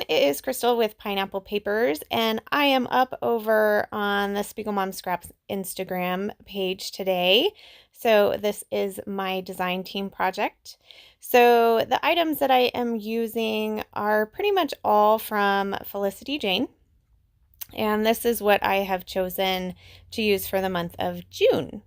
it is Crystal with Pineapple Papers, and I am up over on the Spiegelmom Scraps Instagram page today. So this is my design team project. So the items that I am using are pretty much all from Felicity Jane, and this is what I have chosen to use for the month of June.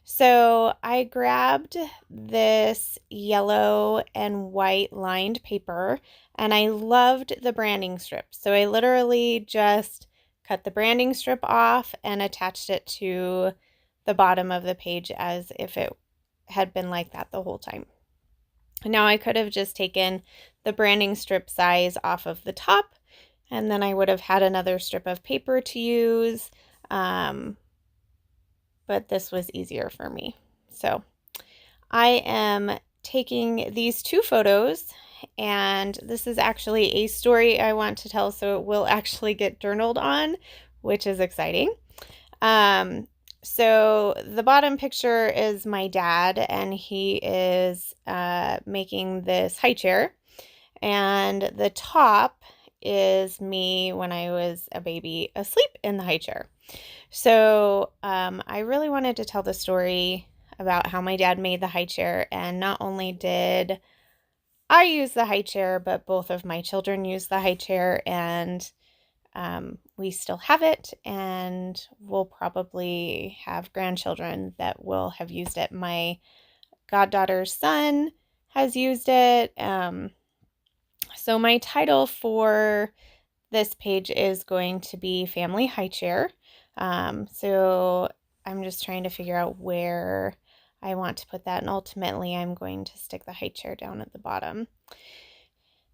So I grabbed this yellow and white lined paper, and I loved the branding strip. So I literally just cut the branding strip off and attached it to the bottom of the page as if it had been like that the whole time. Now I could have just taken the branding strip size off of the top, and then I would have had another strip of paper to use. But this was easier for me. So I am taking these two photos, and this is actually a story I want to tell, so it will actually get journaled on, which is exciting. So the bottom picture is my dad, and he is making this high chair, and the top is me when I was a baby asleep in the high chair. So I really wanted to tell the story about how my dad made the high chair, and not only did I use the high chair, but both of my children used the high chair, and we still have it, and we'll probably have grandchildren that will have used it. My goddaughter's son has used it. So my title for this page is going to be Family High Chair. So I'm just trying to figure out where I want to put that, and ultimately I'm going to stick the high chair down at the bottom.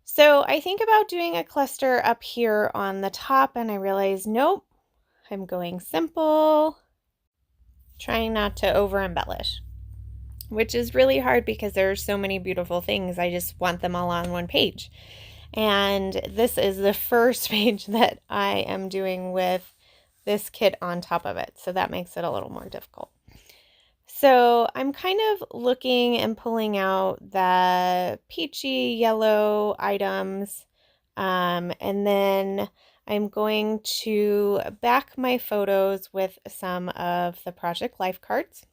So I think about doing a cluster up here on the top, and I realize, nope, I'm going simple, trying not to over embellish, which is really hard because there are so many beautiful things. I just want them all on one page. And this is the first page that I am doing with this kit on top of it, so that makes it a little more difficult. So I'm kind of looking and pulling out the peachy yellow items, and then I'm going to back my photos with some of the Project Life cards,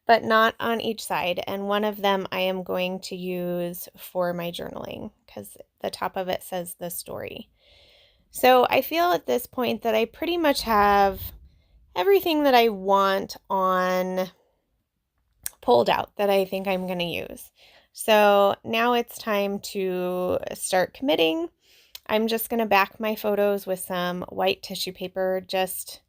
but not on each side, and one of them I am going to use for my journaling because the top of it says the story. So I feel at this point that I pretty much have everything that I want on pulled out that I think I'm going to use. So now it's time to start committing. I'm just going to back my photos with some white tissue paper, just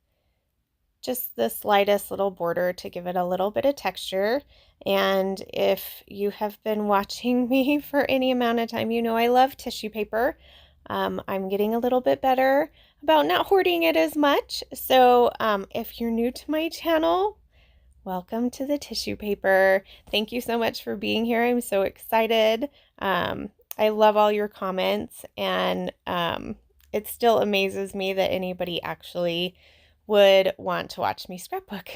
the slightest little border to give it a little bit of texture. And if you have been watching me for any amount of time, you know I love tissue paper. I'm getting a little bit better about not hoarding it as much. So if you're new to my channel, welcome to the tissue paper. Thank you so much for being here. I'm so excited. I love all your comments, and it still amazes me that anybody actually would want to watch me scrapbook,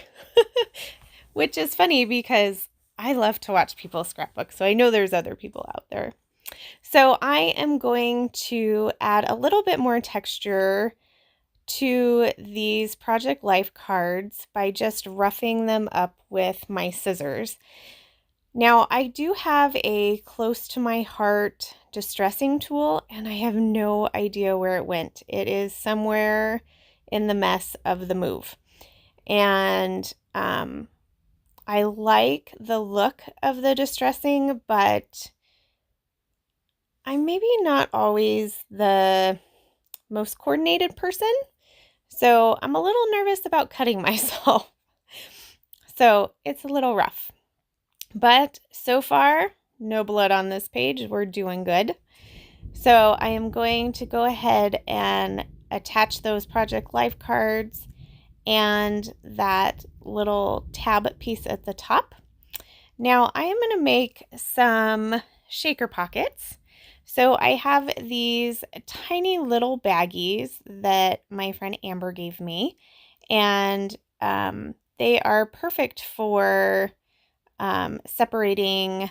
which is funny because I love to watch people scrapbook, so I know there's other people out there. So I am going to add a little bit more texture to these Project Life cards by just roughing them up with my scissors. Now I do have a close to my heart distressing tool, and I have no idea where it went. It is somewhere in the mess of the move. And I like the look of the distressing, but I'm maybe not always the most coordinated person, so I'm a little nervous about cutting myself. So it's a little rough, but so far, no blood on this page. We're doing good. So I am going to go ahead and attach those Project Life cards and that little tab piece at the top. Now I am going to make some shaker pockets. So I have these tiny little baggies that my friend Amber gave me, and they are perfect for separating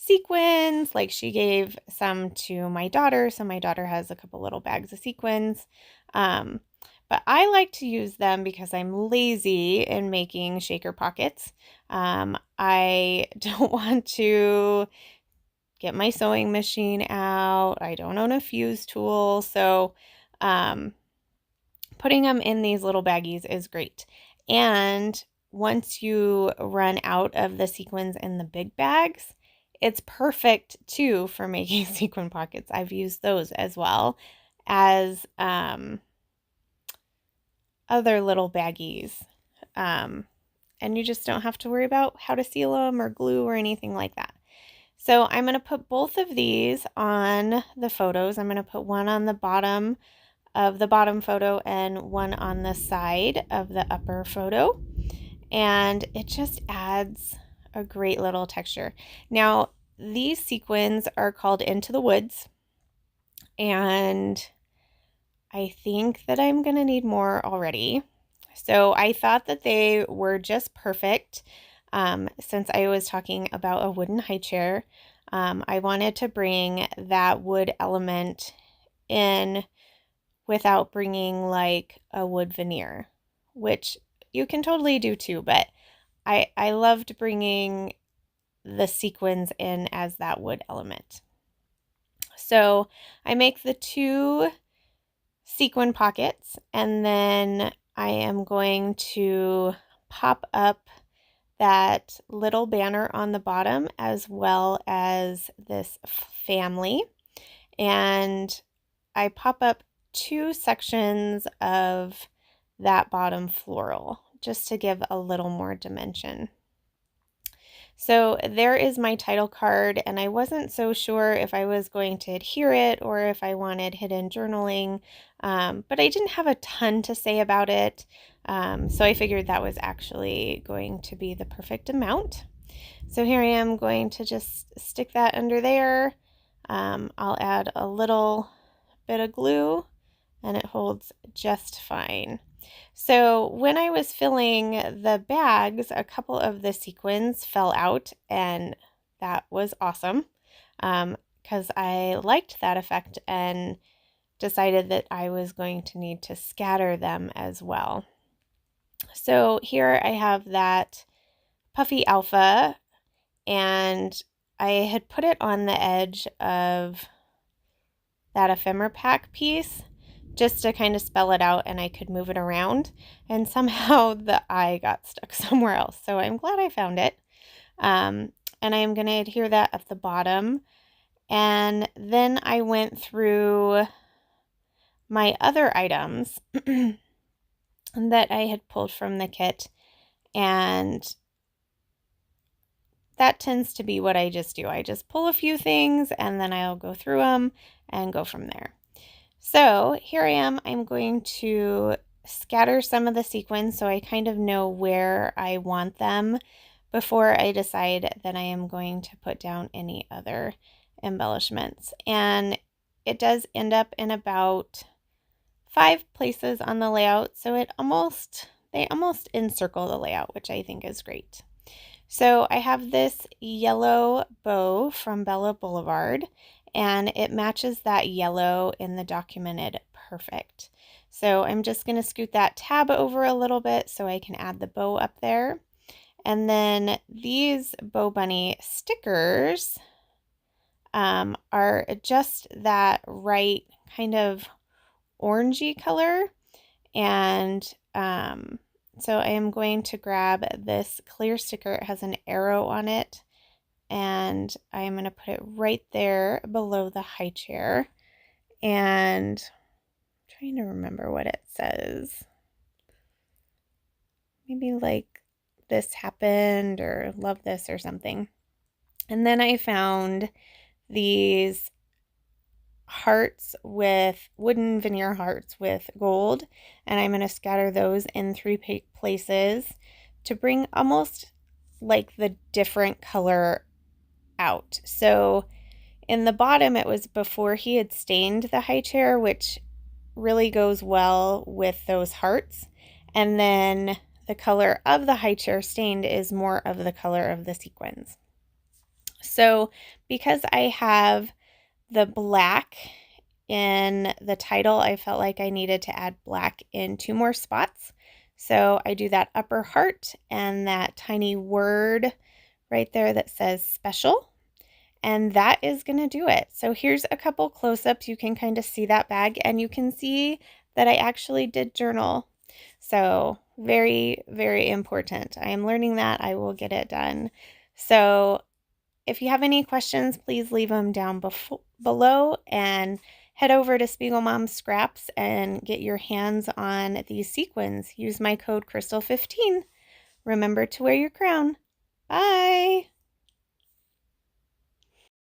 sequins. Like she gave some to my daughter, so my daughter has a couple little bags of sequins. But I like to use them because I'm lazy in making shaker pockets. I don't want to get my sewing machine out. I don't own a fuse tool, so putting them in these little baggies is great. And once you run out of the sequins in the big bags, it's perfect too for making sequin pockets. I've used those as well as other little baggies. And you just don't have to worry about how to seal them or glue or anything like that. So I'm going to put both of these on the photos. I'm going to put one on the bottom of the bottom photo and one on the side of the upper photo. And it just adds a great little texture. Now, these sequins are called Into the Woods, and I think that I'm going to need more already. So I thought that they were just perfect. Since I was talking about a wooden high chair, I wanted to bring that wood element in without bringing like a wood veneer, which you can totally do too, but I loved bringing the sequins in as that wood element. So I make the 2 sequin pockets, and then I am going to pop up that little banner on the bottom as well as this family, and I pop up 2 sections of that bottom floral just to give a little more dimension. So there is my title card, and I wasn't so sure if I was going to adhere it or if I wanted hidden journaling, but I didn't have a ton to say about it, so I figured that was actually going to be the perfect amount. So here I am going to just stick that under there. I'll add a little bit of glue, and it holds just fine. So when I was filling the bags, a couple of the sequins fell out, and that was awesome because I liked that effect and decided that I was going to need to scatter them as well. So here I have that puffy alpha, and I had put it on the edge of that ephemera pack piece just to kind of spell it out, and I could move it around, and somehow the eye got stuck somewhere else. So I'm glad I found it. And I'm going to adhere that at the bottom. And then I went through my other items that I had pulled from the kit, and that tends to be what I just do. I just pull a few things and then I'll go through them and go from there. So here I am. I'm going to scatter some of the sequins so I kind of know where I want them before I decide that I am going to put down any other embellishments. And it does end up in about 5 places on the layout, so they almost encircle the layout, which I think is great. So I have this yellow bow from Bella Boulevard, and it matches that yellow in the documented perfect. So I'm just going to scoot that tab over a little bit so I can add the bow up there. And then these Bow Bunny stickers are just that right kind of orangey color. And so I am going to grab this clear sticker. It has an arrow on it, and I am going to put it right there below the high chair. And I'm trying to remember what it says. Maybe like this happened or love this or something. And then I found these hearts with wooden veneer hearts with gold, and I'm going to scatter those in 3 places to bring almost like the different color out. So in the bottom, it was before he had stained the high chair, which really goes well with those hearts. And then the color of the high chair stained is more of the color of the sequins. So because I have the black in the title, I felt like I needed to add black in 2 more spots. So I do that upper heart and that tiny word right there that says special. And that is going to do it. So here's a couple close-ups. You can kind of see that bag, and you can see that I actually did journal. So very, very important. I am learning that. I will get it done. So if you have any questions, please leave them down below, and head over to Spiegelmom Scraps and get your hands on these sequins. Use my code Crystal15. Remember to wear your crown. Bye!